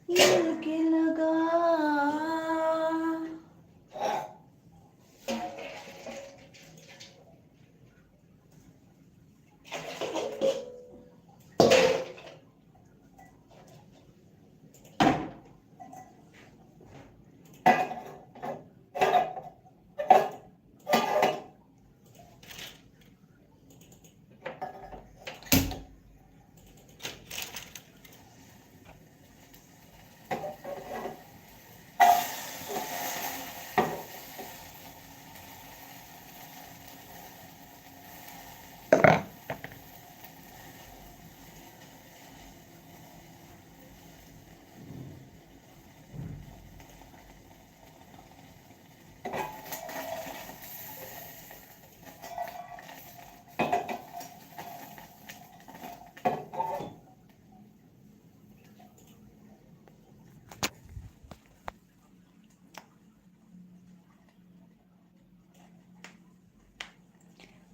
दिल के लगा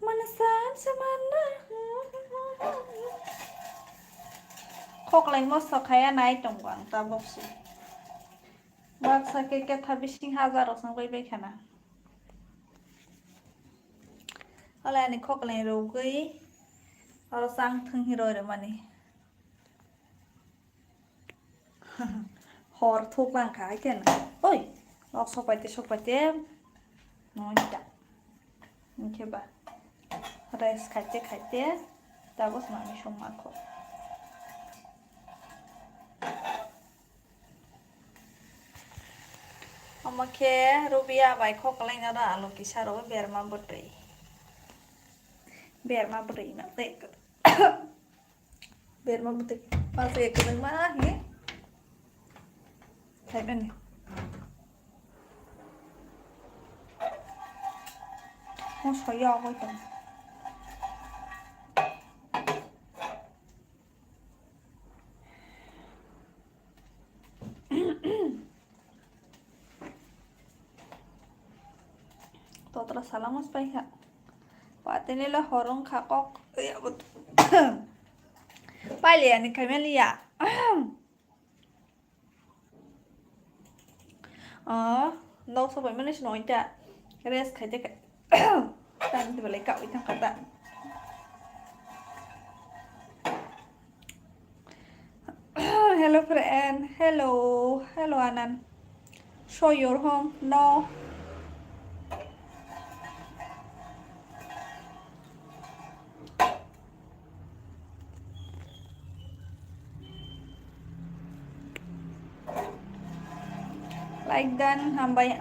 Manasan semana khóc lên mất sao khai này trong quảng ta bốc xù bác sao cái thằng sinh hazard ở sang quay khả năng ở lại này khóc lên rồi cái ở sang thương hero rồi mà này hor thuốc lang khai cái này ôi lọc sop phải thế nói chả như ba rice khai thế ta bớt mà mình không mặc khóc Oke, Rubia baik kok kalian ada alo kisah roh biar mabri nanti biar mabri masih ke mana ya kayak ini mau saya apa itu Totra salam mas paika. Patene la horong kakok. Ya betul. Pali ya nih kami lihat. Đâu sao vậy mới nói chả. Cái đấy khai chắc cái. Tan thì phải lấy cậu đi thằng bạn. Hello friend. Hello Anan. Show your home. No. Like dan हमारे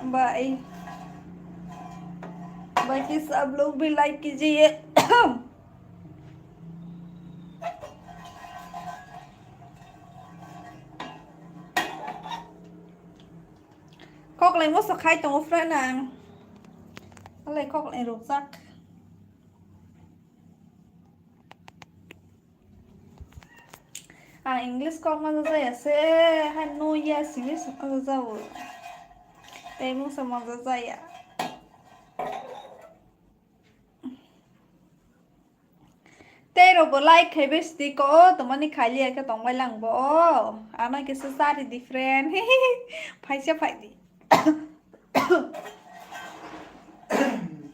बाकी सब लोग भी like कीजिए Khóc lên mất sạc hai tổng friend nàng nó lại khóc lại rụt rắc English khóc mà ra sẽ hay no yes English mà ra rồi Đây muốn sao mà ra ya Pero bo like hay besti ko tumani khali cái tong mai lang bo ana cái society different phải sẽ phải đi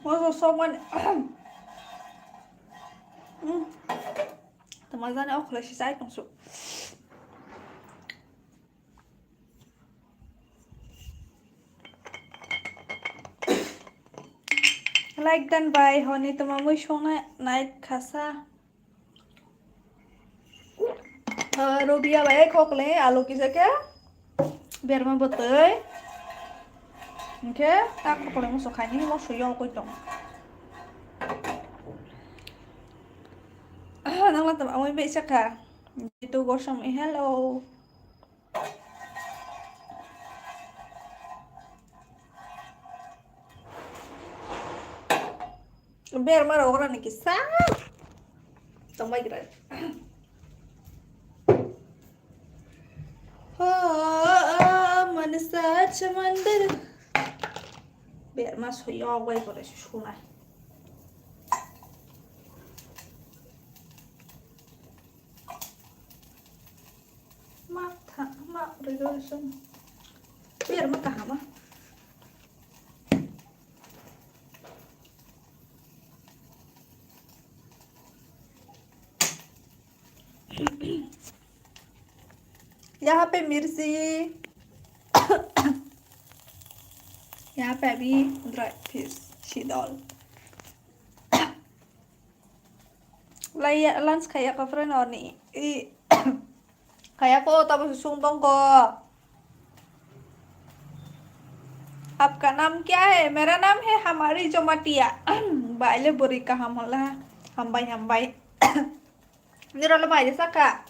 Mo so man Tama zan ako la sai tong so Like dan by honi tama mo shonga night khasa Rubia baik kok le alu kisah ke biar mah betul oke tak kalau mau suka ini mau soyo aku dong nang lah teman mau bisa kah itu gosong hello biar mah orang nih kisah tambah gitu Manisa chamandar biar mas hoyo quay por eso shuna Revolution. Biar maka hama. यहाँ पे मिर्ची, यहाँ पे भी dry fish शीदल. Lunch kayak ke friend oni. Kayak ko tapos susungtong ko. आपका नाम क्या है? मेरा नाम है हमारी जमाटिया. Baile buri ka hamola. Hambay. Ni rolo ba saka.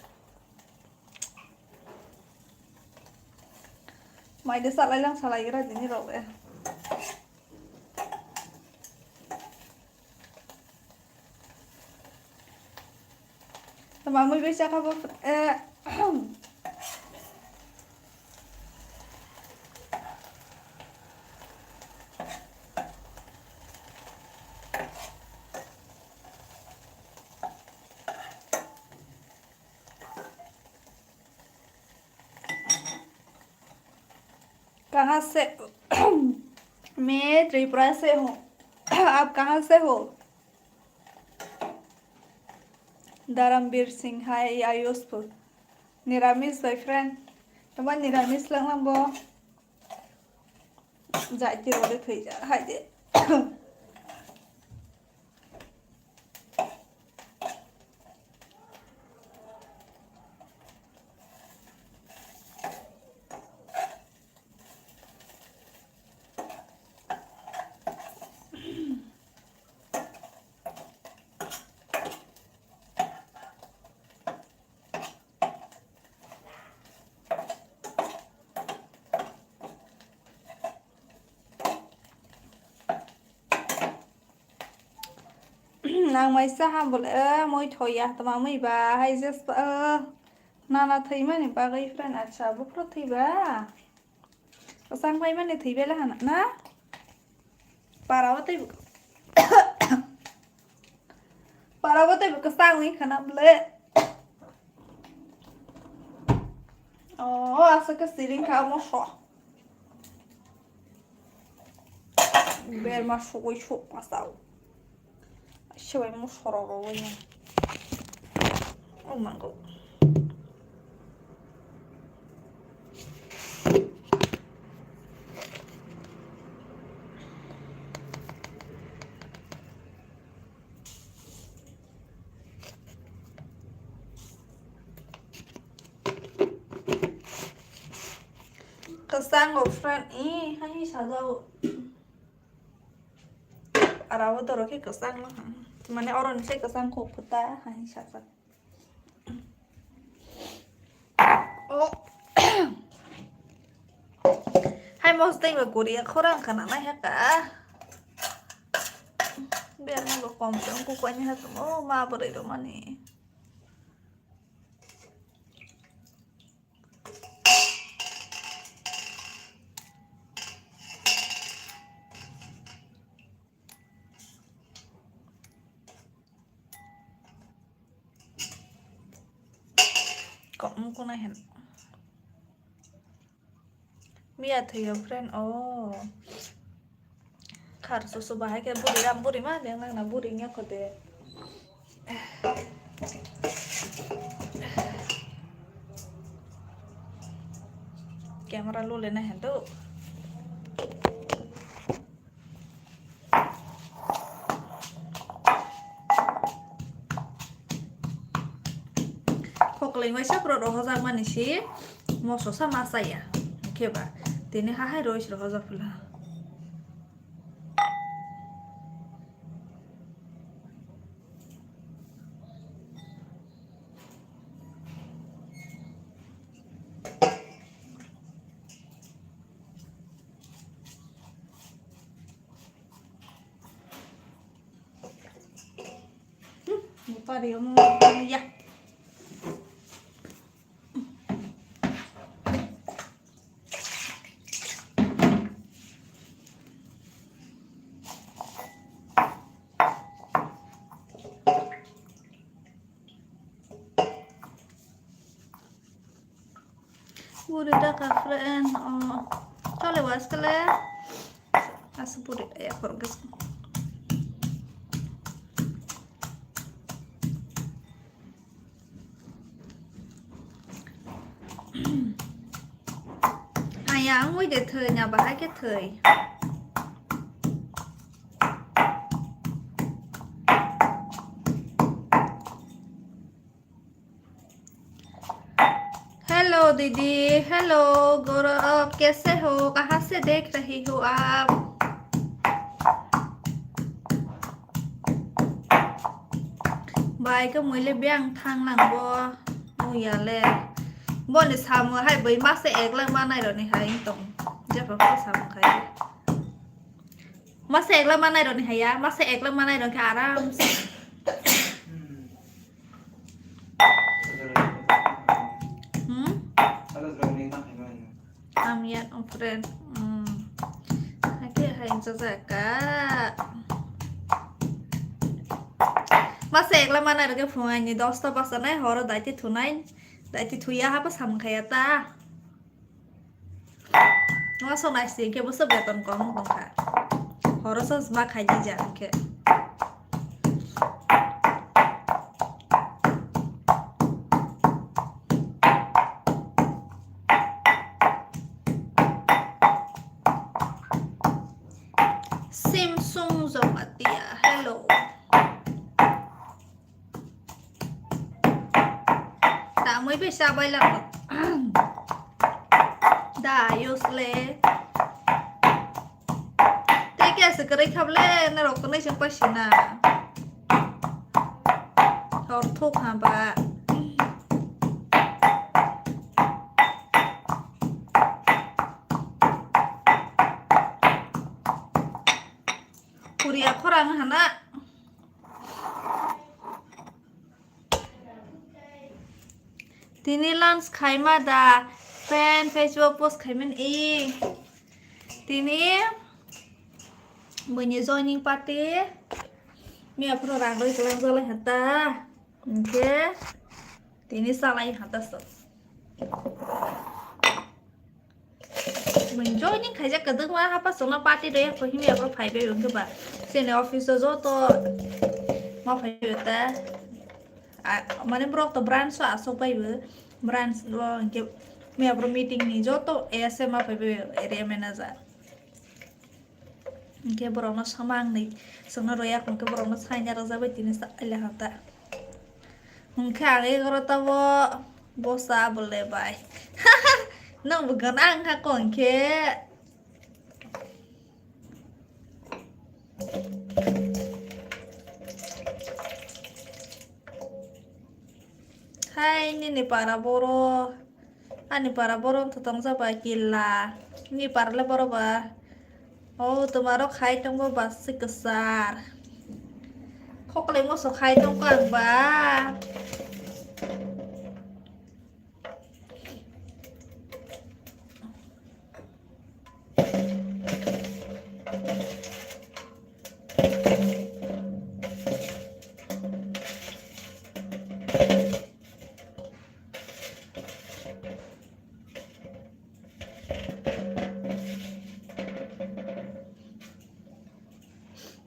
Mai de salay lang salay ra din ni rolo. Tamamoy bisa ka ba कहाँ से मैं त्रिपुरा से हूँ. आप कहाँ से हो? Darambir Singh, hi, ayospo. Niramis, boyfriend. Teman niramis lang lang bo. Jadi rode થઈ જા. Hi de. Nang mai sa ham bol moi thoya tama mai ba hai just nana thai mane ba gai friend acha bukro thai ba sang bai mane thai bela hana na parawatai ka sang ni khana ble oh asa ka siring ka mo sho ber ma sho pasau. Siapa yang mau sororownya? Oh manggo. Kesang friend hanya sadau. Arawa doroknya kesang lah. Mana orang saya kesang kok puta hai siapa? Oh, hai mau stay Korea kurang karena ya kak. Biar nggak komplain kukunya satu. Oh ma beri rumah nih. Kok muku nahen Mia thầy friend oh khar susu bahai ke buri mah yang nang na buri nya kode camera lu le nahen tu Lai mai sa pro rohozak mani si moso sama saya. Oke ba. Tini hai rois rohozak pula. Lupa dia mau ya. Burida ka friend. Oh. Chole was kale. As burida ya korgas. Ayang với để thời nhà bà hai cái thời. Hello दीदी, hello गौरव, कैसे हो? कहाँ से देख रही हो आप? bài cái mũi lên biang thang lằng bo mũi à le bo này sao mà hay bởi mắt sẽ egg lên mà này rồi này hay tổng chắc phải có sao mà hay mắt sẽ egg lên mà này rồi này hay á mắt sẽ egg lên mà này rồi cả ra yet on friend hay cái hay cho ra cả Masek lah mana ada phone ni dosta pasal ni horor daiti thuya apa sama kayak ta. Nggak so nice sih, kayak bos beton kong ka. Horor so sebab kaji jangan ke. Samsung Jamatia, hello. Mới biết sao bay là đã useless thế kia sự cái khắp lên nó có nơi chẳng phải xin à họ thuốc hả bà Korea korang hả nè Tini lunch khai mà đã fan Facebook post khai mình y Tini mình joining party mình apro rang rồi kelang zalai hata okay Tini salai hata so mình joining khai chắc cái thứ mà hapa sống party đấy phải mình apro phải về ứng cái bà xin office rồi to mà phải về ta mana bro to brand so asok pai brand lo ke me apro meeting ni jo to ASM apa area manager ke bro no samang ni sona roya ko ke bro no sanya raza bai tin sa ala hata kha ge gro ta bo sa bole bai nang bukan ang ha kon ke Hai ini para boro ani para boro tutong sa bakila ini para le boro ba oh tumaro khai tong ba basi kesar kok le mo so khai tong kan ba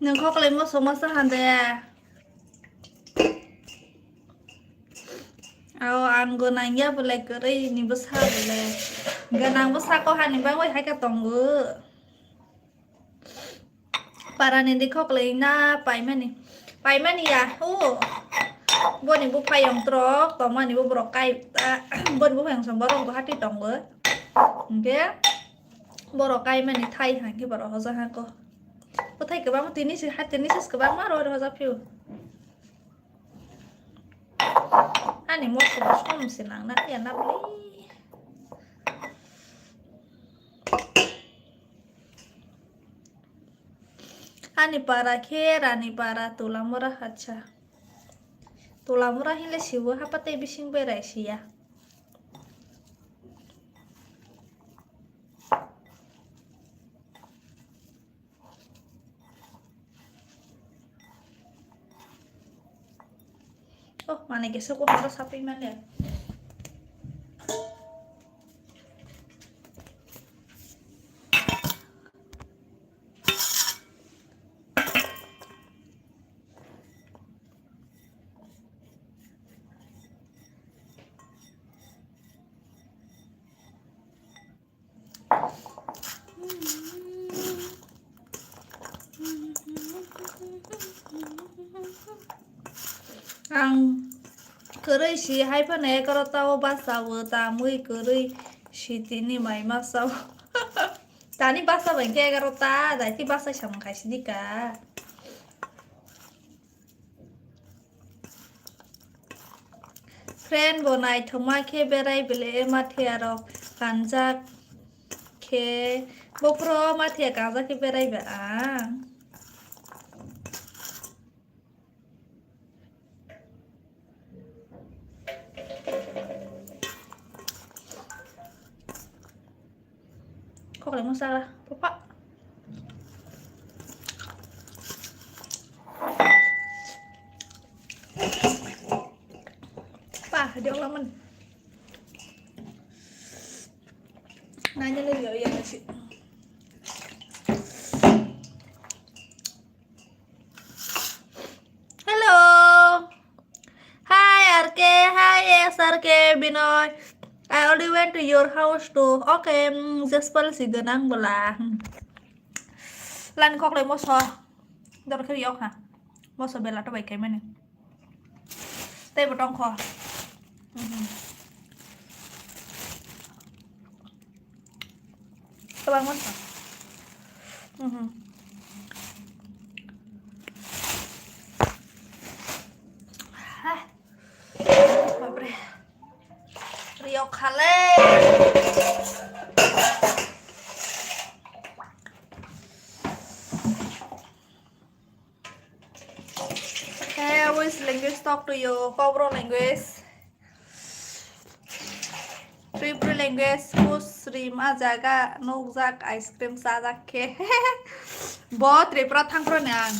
Nâng khóc lên một số mất sát hẳn đây à Ang gunang ya boleh keri ini besar boleh ganang besar kok hani bang wai hai ka tonggu para ni khóc lên na pai mani ya bo ni bu pai yang trok to ma ni bu brok kai bon bu hang sambarong ko hati tonggu okay borok kai mani thai hang ki borok hoja ha ko có thấy cái bóng tennis hay tennis cái bóng mà rồi ra phiêu anh này một cái bóng không xịn lắm nãy giờ nắp đi anh này para tulang murah aja tulang murah ini siwa apa teh bising beres ya mana guys aku harus HP mana गोरै सि हाय फने करताव बासावो तामुई गोरै सितिनि माइ मासाव दानि बासा बायके 11ता दाइति बासा सामखायसिनिका friend बनाय थमाखे बेराय बेले माथियार गांजा के बप्रो माथिया गांजा के बेराय बे kok lagi masalah papa dia laman nanya lagi ya sih hello hi RK hi SRK Binoy I already went to your house too okay just pal si ganang belah lan kok lagi moso dar kiri ok ha moso bela to baik mana teh botong kok Telang masa. Babre. Rio kale. Okay, which language talk to you? Kokborok language. Tripoli language, Muslim ajaga nukjak ice cream sajak ke. Bo Tripura thangpro nang.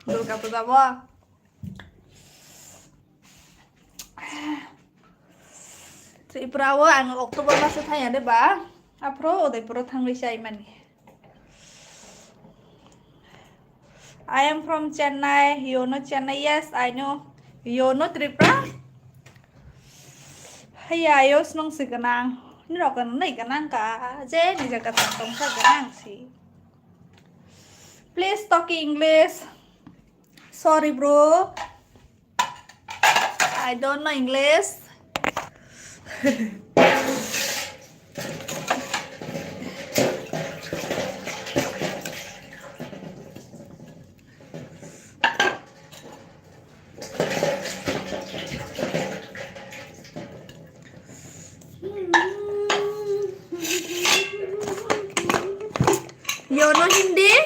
Durga puja bo. Tripura wo ang October maso thaya de ba. Apro Udaipur thanglai mani. I am from Chennai. You know Chennai? Yes, I know. You know Tripura? Haya yos nong si ganang. Ni ro kan nai ganang ka. Je ni jaga tong sa ganang si. Please talk English. Sorry bro. I don't know English. You know Hindi?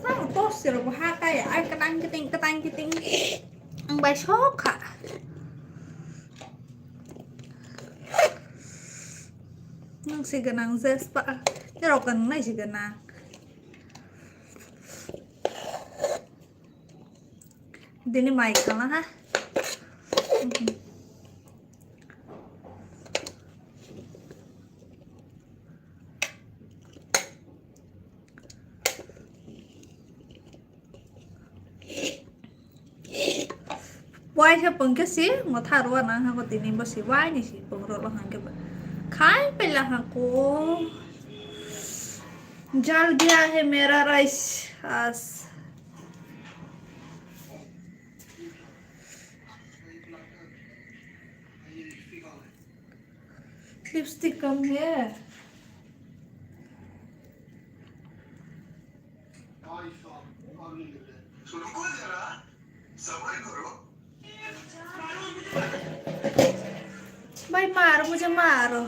Sao tốt xíu rồi hai tay ai cái tinh ang bài sốt hả nang si ganang zespa pero kan nai si ganang dini mic kala ha why sa pangke si mo tharo na ha ko tini ba si why ni si pangro lo hang ke ba khai pe la ha ko जल गया है मेरा rice आज lipstick कम है भाई मारो मुझे मारो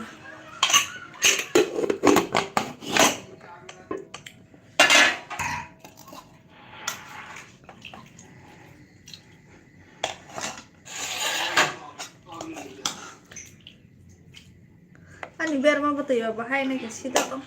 Ani biar mama tuh ya bahaya nih guys kita tuh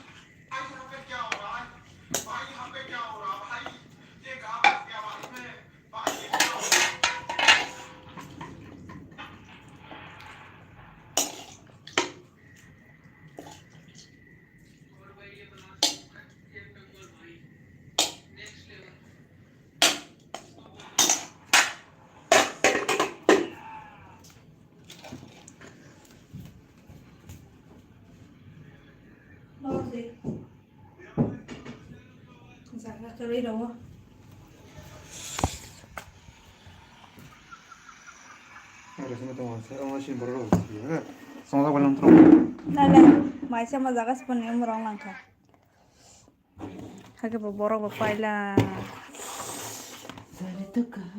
Jaga kali đâu Ahora sí me tengo que hacer una chimbora lo que son la buena otro. Nala mai sama jaga sepenuhnya merong langka kage borok bapaila Dari tekah.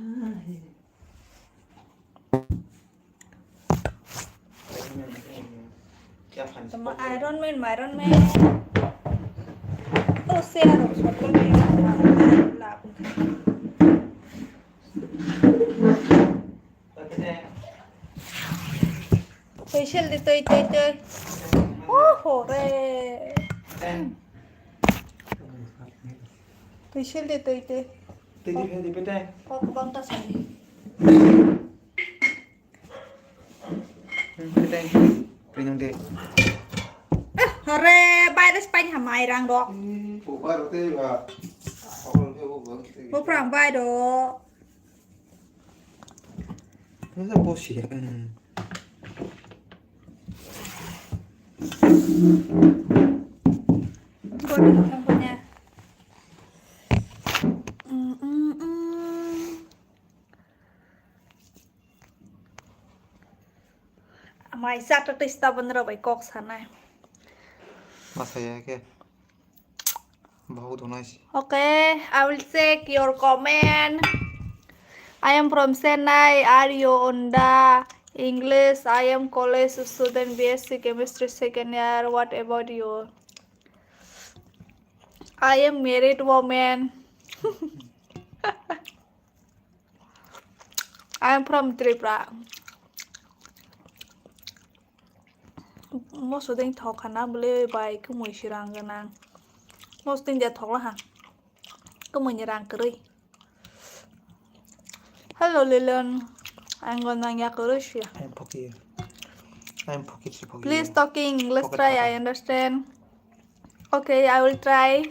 sama Iron Man oh share soal ni lah facial di tôi oh hore facial di tôi Di pete. kok bang tas ni Pete. Prinong de. hore bayar spany hamai rang dok Phụ ba đầu tiên là bố prang bay đó nó rất vô xỉ. Buat di handphonenya. Mai satu tista bener baik kok sana. Masa ya ke? बहुत होना है. Okay, I will check your comment. I am from Chennai. Are you on the English? I am college student BSc chemistry second year. What about you? I am married woman. I am from Tripura. Most of them talk hana boleh baik ke mui sirang ganang. Most thing dia talk lah han. Ke mui nyerang keri. Hello Lilian. I'm gonna nanya kerus ya. I'm pocket. Please talking. Let's try. I understand. Okay, I will try.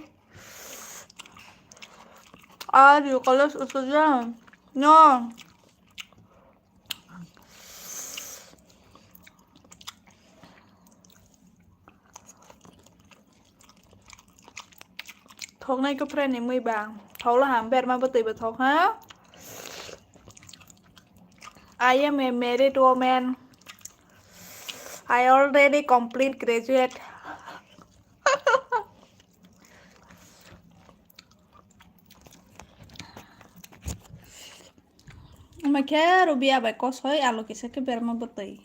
Are you college student? No. Thọc này có friend này mười bảng. Thọc là hàm bẹt mà bất tử bật thọc hả? I am a married woman. I already complete graduate. Mà cái Rubia bài có soi alo kisah ke biar mah betul.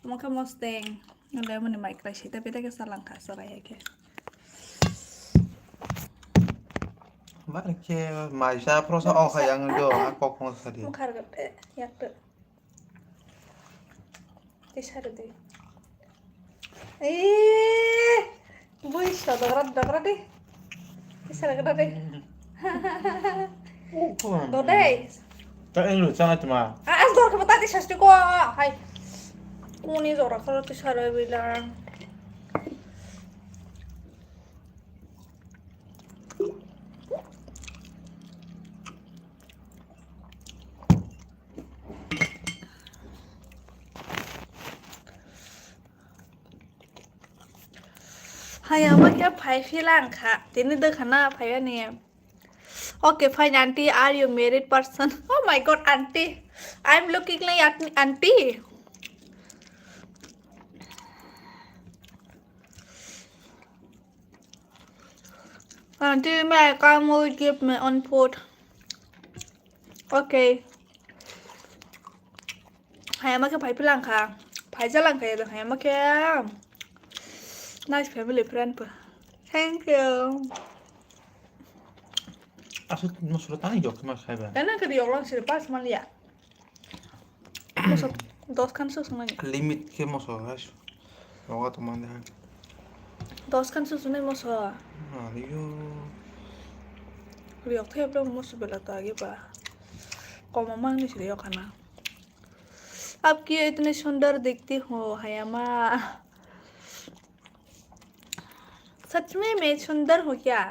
Maka mosteng. Udah mana mic crash tapi kita kesalang kasar ya ke. Bạn kia mà ra prosa o khayang do akok mo sa di. Mukhar gede ya tuh. Tisar deh. Boy, dagrat deh. Tisar gede deh. Dodai. Các anh lựa chọn mà. As dor ke betati sasti ko. Hai. Kuni zora kalau tisar bilang. Hai ama kya phai philang kha tini de khana phai ne okay fine auntie are you married person oh my god auntie I'm looking like auntie auntie mẹ con mua give me on food okay hai ama kya phai philang kha phai jalang kha ya hai ama kya nice family friend pa. Thank you. Asal masuk tani jok mas saya. Karena ke dia orang selepas malia. Masuk dos kan susunanya. Limit ke masuk guys. Bawa teman dah. Dos kan susunanya masuk. Ayo. Lihat tiap dah masuk belat lagi pa. Kau mamang ni sih खाना. आप क्यों इतने सुंदर दिखती हो हयामा सच में मैं सुंदर हूँ क्या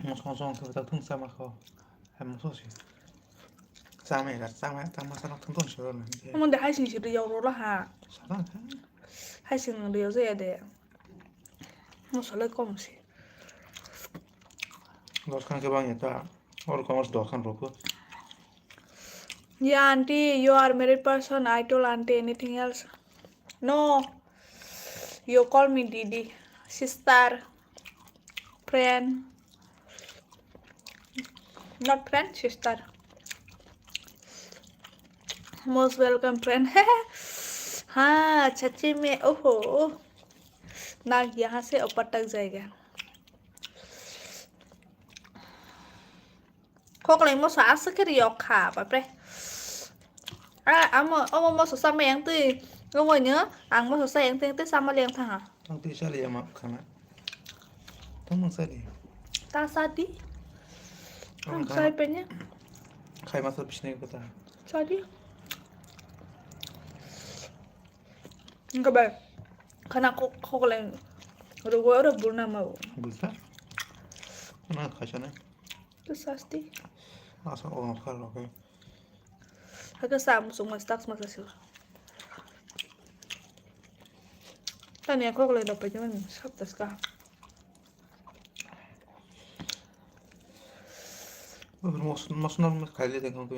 Một con thì tao thương sao mà khó hay một số gì sao mày đặt sao mà sao nó thương con sữa này 근데 하이신 시리 여로라 하 sao đó 하이신은 리어져야 돼 뭐 설레 거무시 dos kan ke bang eta or commerce dos kan roko Yeah, auntie, you are married person. I told auntie anything else. No, you call me Didi, sister, friend, not friend, sister. Most welcome, friend. हाँ सच्ची में ओहो नाक यहाँ से ऊपर तक जाएगा खोक lấy một số sức cái điều khả bà pre ông một số sao mày ăn tươi ông ngồi nhớ ăn một số sao ăn tươi tới sao mà liền thằng à tang ti sa le ma khana tang mang sa le ta sao đi không sai bên nhá khai ma sa pishne ko ta sao đi các bạn khả năng खोक lấy rồi gọi được buồn nào mà bulta na khashana cứ sao đi asa o khar ro ke cái sao một số người stocks mà saoตอนนี้खोक lấy đượcไปnhưng mình sắp tới cả mos no khali de kon ko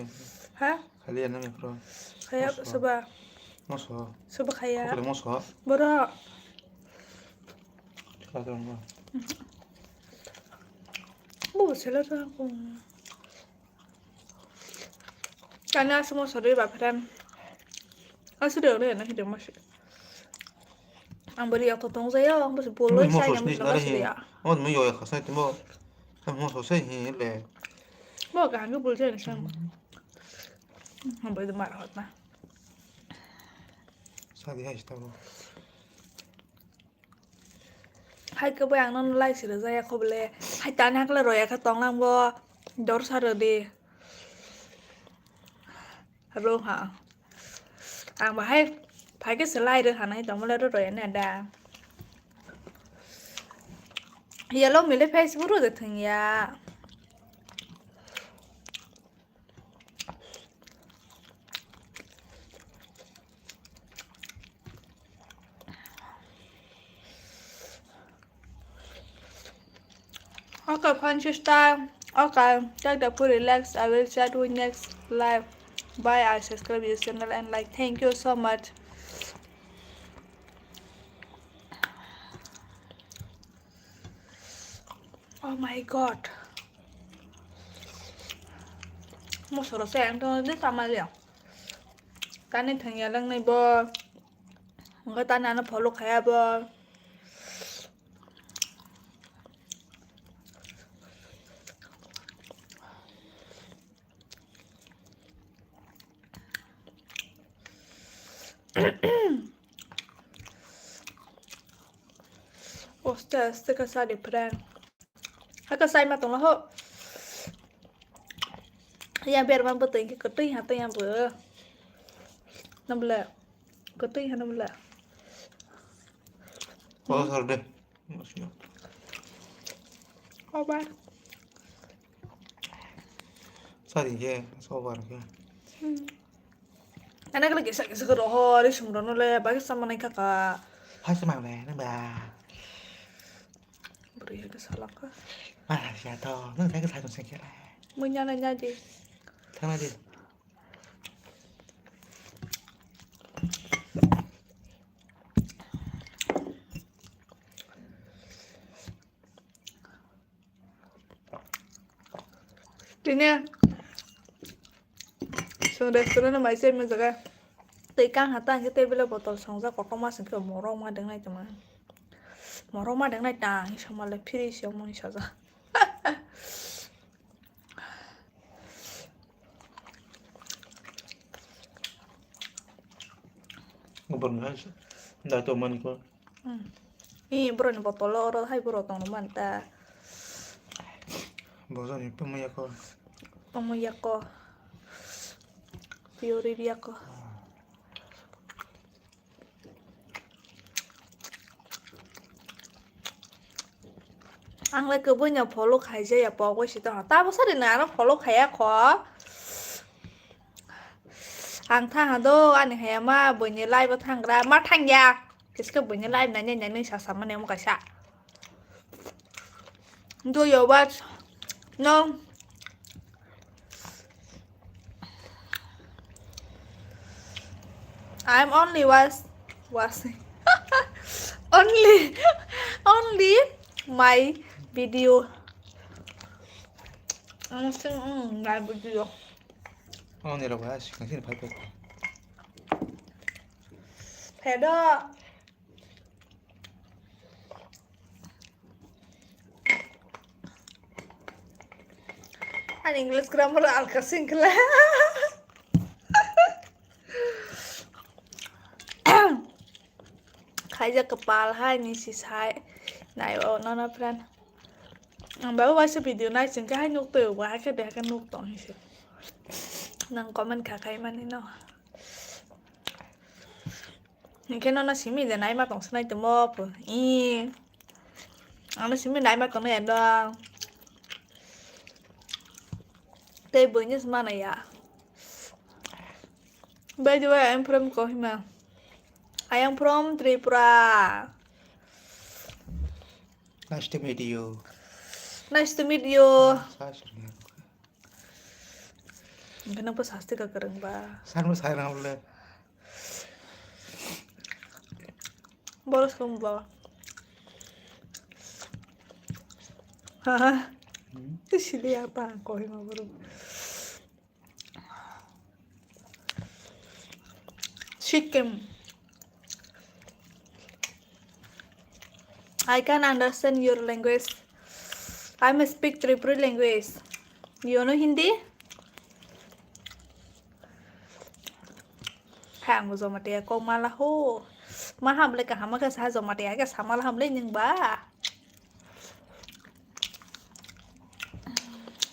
hả khali na me pro khaya sabah mos ho sabah khaya ko le mos ho bora ka ta ma bu sila ra kung kana semua sorry ba pram asu de le na hidem mas ang bari ak totong sayo ang bas pulo sa nyam na bas dia on mo yo khasa ti mo mo so se hi le mo ka hang bul chen sang ang bari de mar hot na sa di hai sta ro hai ka bayang non lai sila zaya ko bele hai tan hak la roya ka tong lang bo dor sa re de ro ha ang ba hai phải cái slide được hả này tổng là rồi này đà giờ lúc mình lên Facebook rồi được thằng ya okay fun sister okay take the food relax I will chat with next live bye I subscribe your channel and like thank you so much oh my god một số sáng thôi biết sao mà liệu cái này thằng nhà lần này bơ người ta nói nó phô lục hay bơ Este casar de pran. Hay casar mà tổng là hộ. Yang biar man betul cái ketuy hạt yang bữa. Năm lệ. Ketuy hạt năm lệ. o sar de Ô ba. sa di ke so bar ke Anh ấy cái sakit sakit roho đi sumber nó le bagi sama nih kakak. hai sa mang le na ba Beri cái salah kah? à dạ to nó thấy cái thai con sen kia này Mới nhanya gì? thằng này đi Đi nè. Xuống restaurant máy xem mình rồi. Tây căng hả ta cái tây bây giờ bỏ tàu xong ra có con ma sinh kiểu mỏ rong ma đứng này chẳng mà mỏ rong ma đứng này ta xong mà lại phi xíu mà sao ra ngobrol nggak nggak tahu mana kok 이 브로는 버틀러로 하이브로 동는 만다 bosan ini pemaya kok 어머야꺼 비오리비야꺼 ăn lại cứ bây giờ phô lúc hay chơi à bỏ qua chỉ tao ta bao giờ đến nào nó phô lúc hay à khó hàng thang hàng đô anh hay mà bây giờ lại bắt thang ra mắt thang ya cái bây giờ lại này nhanh nhanh sao sao mà nếu mà cái sao do your what no I'm only was only my video I'm saying my video 오늘이라고 해야지. 당신이 발표. 배더 anh English grammar alka singla khai ra kepala hai ni si sai này nó plan ang bawa sa video này chừng cái hai nút từ quá cái để cái nút tỏng như thế năng có mình cả cái mình nó những cái nó xí mình để nãy mà tổng số này từ mò rồi nó xí mình nãy mà còn này đó tê bự như mà này à by the way I'm from Kohima I am from Tripura Nice to meet you. nice to meet you 사실은. kenapa sasti ka kereng ba 삶을 살아볼래. bolos kamu bawa haha itu sih apa Kohima baru chicken I can understand your language I speak Tripura language you know Hindi hàng của Jamatia con mà là hô mà hầm lên cả hầm cái sao Jamatia cái sao mà hầm lên nhưng ba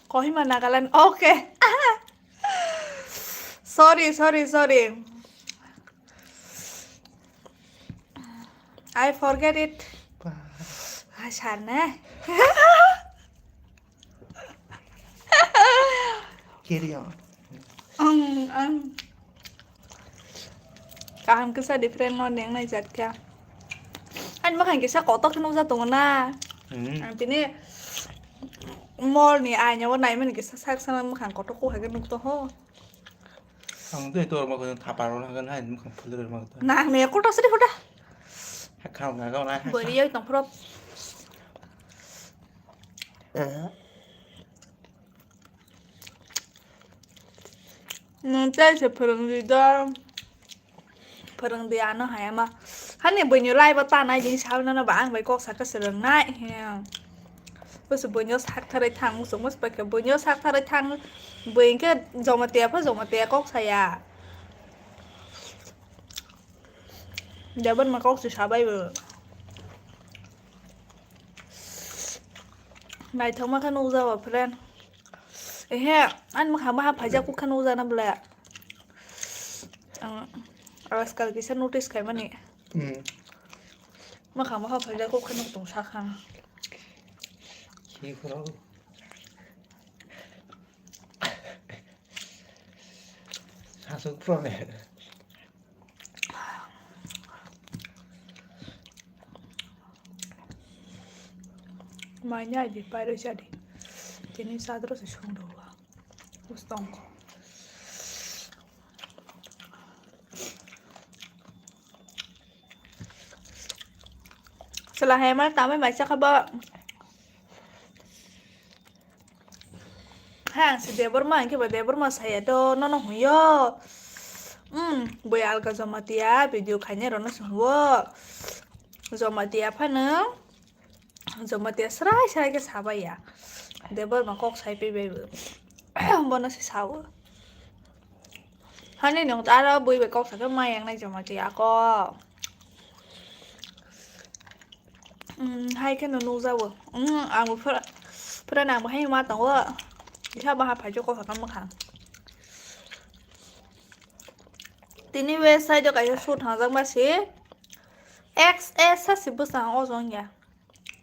Kohima Nagaland okay sorry I forget itฉันนะ Carry on. Cả hàng cứ sao different ngon tiếng này giật kìa anh mắc hành cái sao có tóc cho nó ra tùng na tí này mall này ai nhau này mình cái sao sao mắc hành có tóc cô hay cái nút to ho 근데 또 막 그냥 다 바로 하긴 한 뭐 풀들 막 또. na mẹ có tóc sao đi hút à 하카로 나가 나. bởi đi tổng pro chơi sẽ phần gì đó phần đi ăn nó hay mà hắn này bây giờ like bắt ta này chính sao nó bán vậy có sao cái sự lần này bây giờ bây giờ sát thay thằng một số mất bây giờ bây giờ sát thay thằng bây cái dòng mà tiệp có sai à giờ bên mà có sự sao bây giờ này thông mà khăn u ra vào plan anh mà phải ra cũng khăn u ra năm lẹ sekali bisa notice kayak mana ya? Maka mah apa aku kan untung sakang. Kiro. Masuk pro nih. Mainnya aja baru jadi. Jadi saat terus isung doa. Ustong. Setelah hemat tama baca kabar hàng si debor man ke ba debor ma saya do no huyo boy alga Jamatia video khanya rono semua Jamatia phana Jamatia serai ke sabai ya debor ma kok sai pe be bono si sawo hani nong ta đó boy be kok sa ke mai yang nai Jamatia ko hai cái nó ra rồi một phần nào mà hay mà tao á thì sao bà phải cho con phải cắm mặt hàng tí ní về sai cho cái suit hàng răng bác sĩ XS 40% ở rồi nhỉ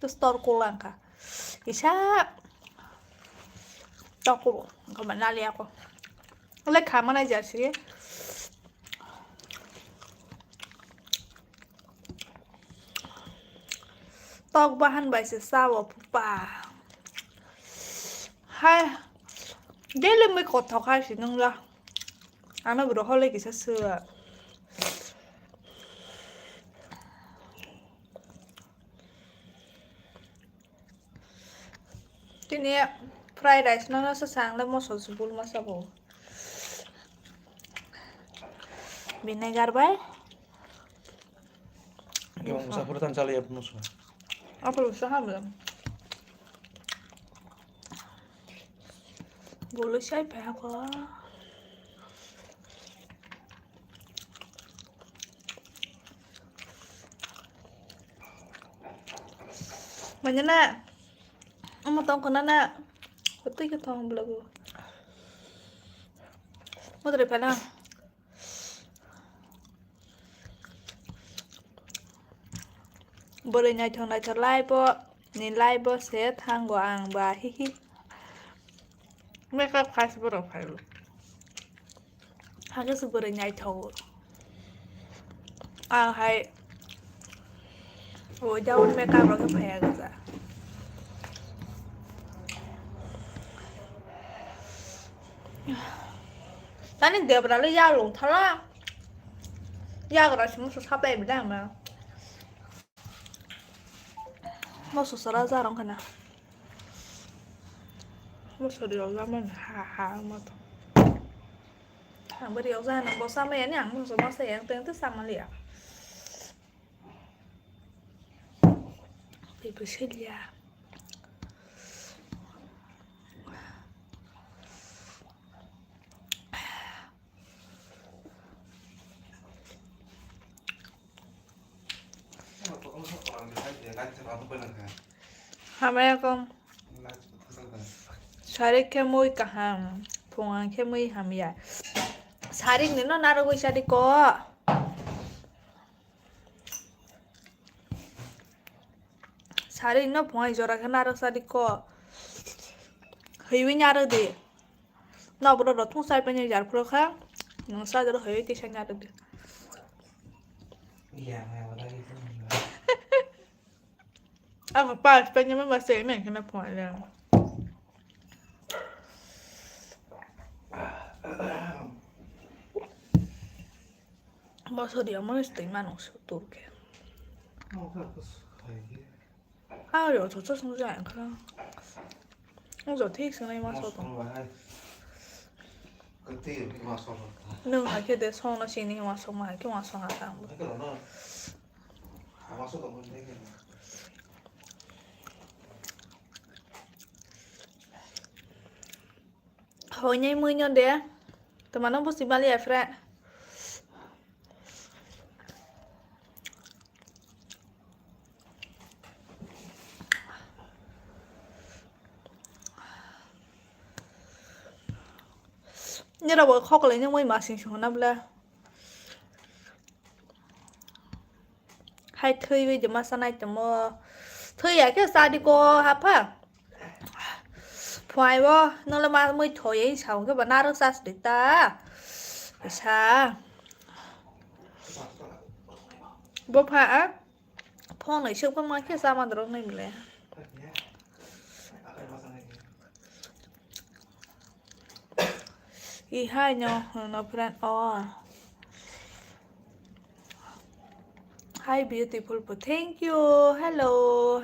tôi store cô lang cả 이샤 떡고 그만 날리하고 원래 가만하지 않지? 떡 바한 바이스 싸워 푸빠 hai dễ lên mới cột thọc hai chỉ nâng ra nó vừa hơi lên cái sơ sơ cái này fried rice nó sẽ sáng lên một số súp mà sao bộ vinegar bay Yung musafir cali ya penuh. apa lu usaha belum boleh sih apa Mana nak? Mau tahu kena nak? Betul ke tahu belum? Mau dari mana? Boleh nyai thằng này thật lai bo, nhìn lai bo sẽ thang quàng và hi hi. Mấy cái khai sẽ bớt phải luôn. Hai cái sự boleh nyai thầu. Hay. Ủa cháu mấy cái rồi cái phải cái gì? 나는 내가 야 롱타라 야 그라 무슨 사배 미다면 무슨 살아자랑 그나 무슨 điều hà mà hàng bữa điều ra nó có sao mẹ nhỉ musuh masa yang tentu sama lihat ibu Celia Hamari con Sari cái môi cả hàng phùng hàng cái môi hàm dài Sari nếu nó narugo Sari có Sari nó phùng hàng rồi cái narugo Sari có hơi nharo đi nó bữa đó thùng sai bên nhà giải phô khác nó sao cho nó hơi cái sang nharo đi Aku pas pengen bahasa ini kenapa ada? Bahasa dia mana sih mana usah Turki? Ah, yo, 저쪽 성지 안 그래? 저 택시 내 마서도. Kecil di masuk. 능 하게 돼 손을 신이 와서 막 이렇게 와서 하다. Kalau masuk tak boleh kan? Hồi nhây mươi nhân đấy, tụi nó bút xí ba liệt phết. Như là bữa khóc lấy những mấy mà sinh sống năm là hay thuê với chúng mà sau này chúng mà thuê à cái sao đi cô hả pa phải bo nó là mà mới thôi ấy sao cái bạn nào được sao để ta cái sao bố hả phong này chưa có mấy cái sao mà được này mày ý hai nhau nó brand Hi beautiful people, thank you. Hello.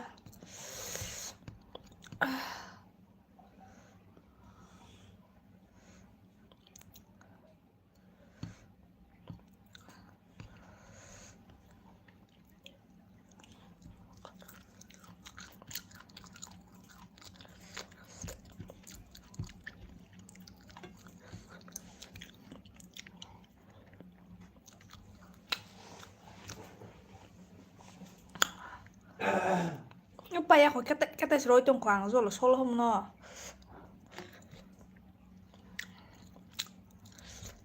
Opa ya cái tay rồi trong khoảng rồi là solo không nó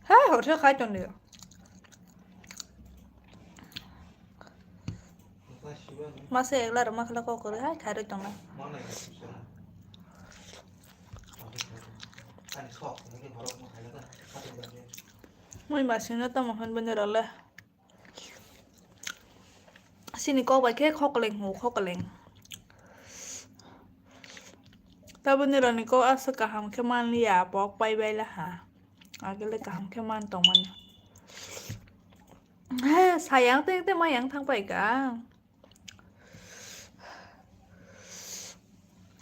ha hồi trước khai chọn được Masa eklar makla kok kore hai khare tong Muy masih na tamo han bener Allah sini kok baik kok keleng hu kok keleng ta bener ni kok asa kaham keman ya pok pai bai lah ha agak kaham keman tong man sayang teh mayang thang pai ka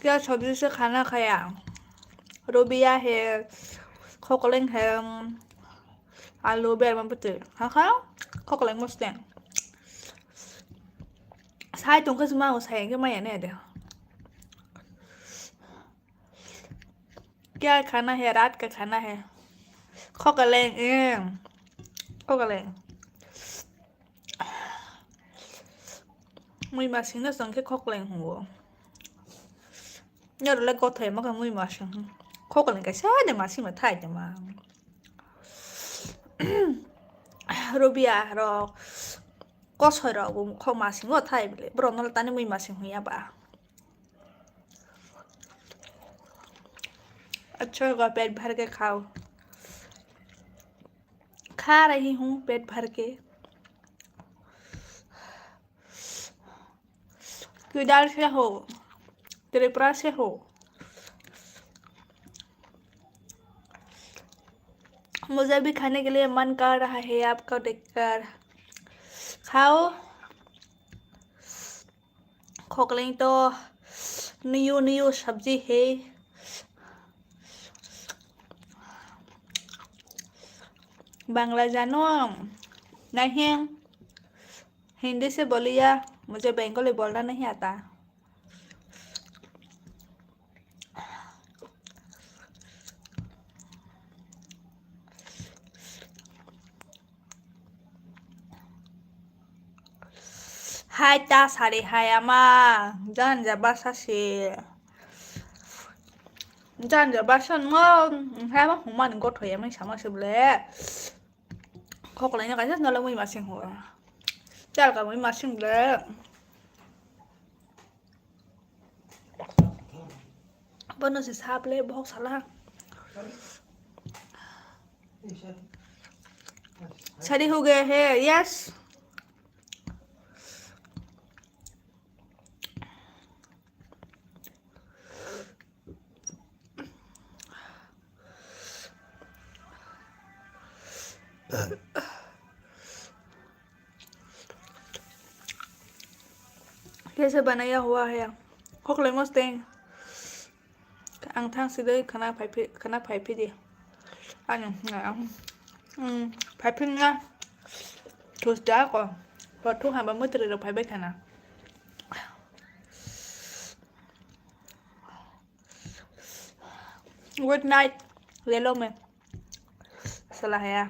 क्या सब्जी से खाना खाया रोबिया है खोकलें है आलू बेर में पते हाँ खाओ खोकलें मस्त है साइ तुम कैसे माँ उस है क्या मैं याने दे क्या खाना है रात का खाना है खोकलें खोकलें मुझे मशीन ना संग के खोकलें हुआ nhớ là có thể mà không mà không có cái sao để mà xin mà thay để mà Robia rồi có sợi rồi cũng không mà xin có thay bữa bữa nó là tao nên mà xin huy bà अच्छा होगा पेट भर के खाओ खा रही हूँ पेट भर के किधर से हो त्रिपुरा से हो मुझे भी खाने के लिए मन कर रहा है आपको देखकर खाओ खोकलें तो न्यू न्यू सब्जी है बांग्ला जानो नहीं हिंदी से बोलिए मुझे बंगाली बोलना नहीं आता hai ta sari hai ama jangan jabat sasi jangan jabat san ngon hai mah human ngot hoy emang sama sebelah kok lainnya kan nggak lalu masing ho cal kamu masing belah बनो से shop ले बहुत साला शादी हो गया है yes कैसे बनाया हुआ है खोक ले मस्त है ăn thang xí đây khana phải phi đi anh phải phi nha thuốc đá còn và thuốc hàng 30 triệu được phải biết khana good night ले लो मैं सलाह है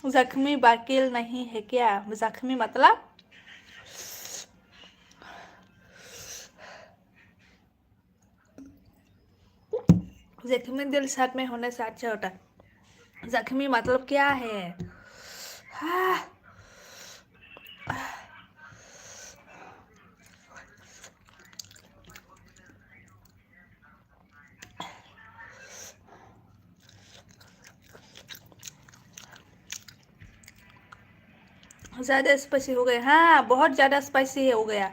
जख्मी बाकिल नहीं है क्या जख्मी मतलब जख्मी दिल साथ में होने से अच्छा होता है जख्मी मतलब क्या है ज़्यादा स्पाइसी हो गया हाँ बहुत ज़्यादा स्पाइसी हो गया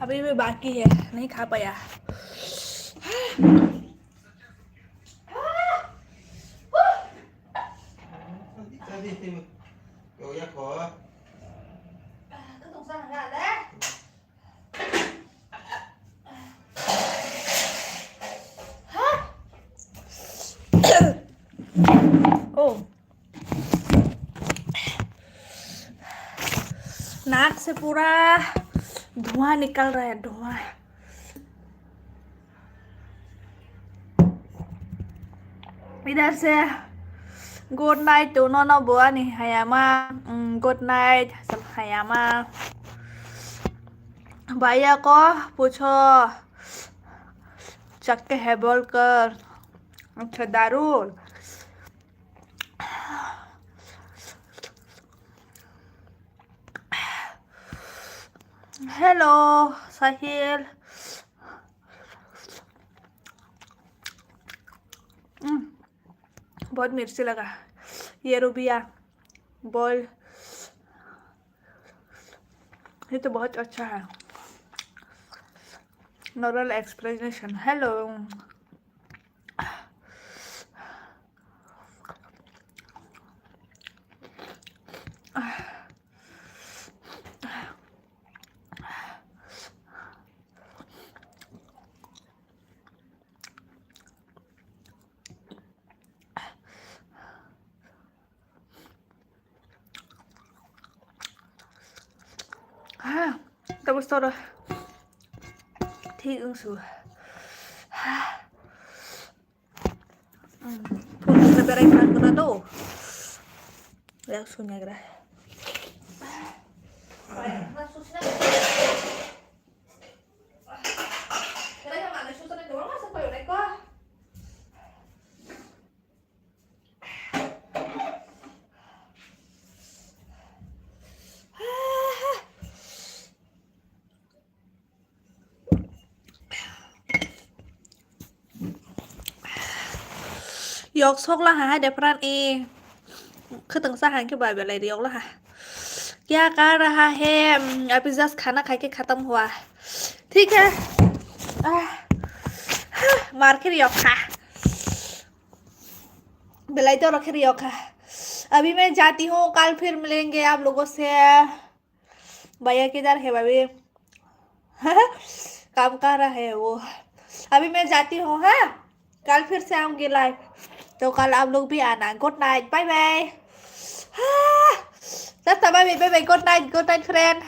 अभी भी बाकी है नहीं खा पाया नाक से पूरा धुआं निकल रहा है धुआं इधर से good night tụi nó bữa này Hayama good night Hayama भैया को पूछो चक्के है बोलकर अच्छा दारू हेलो साहिल बहुत मिर्ची लगा ये रूबिया बोल ये तो बहुत अच्छा है normal expression hello Tapos todo thi ứng xử Punta sa beray ko na to reaksyon niya gra Yok sốc là hả đẹp ran e cứ từng xa hàng cái bài về lại đi là hả क्या कर रहा है अभी just खाना खा के खत्म हुआ ठीक है मार के रियो खा बिलाई तो रखे रियो खा अभी मैं जाती हूँ कल फिर मिलेंगे आप लोगों से भैया किधर है भाभी काम कर रहा है वो अभी मैं जाती हूँ हाँ कल फिर से आऊंगी लाइव तो कल आप लोग भी आना good night bye bye That's the baby, baby. Good night, friend.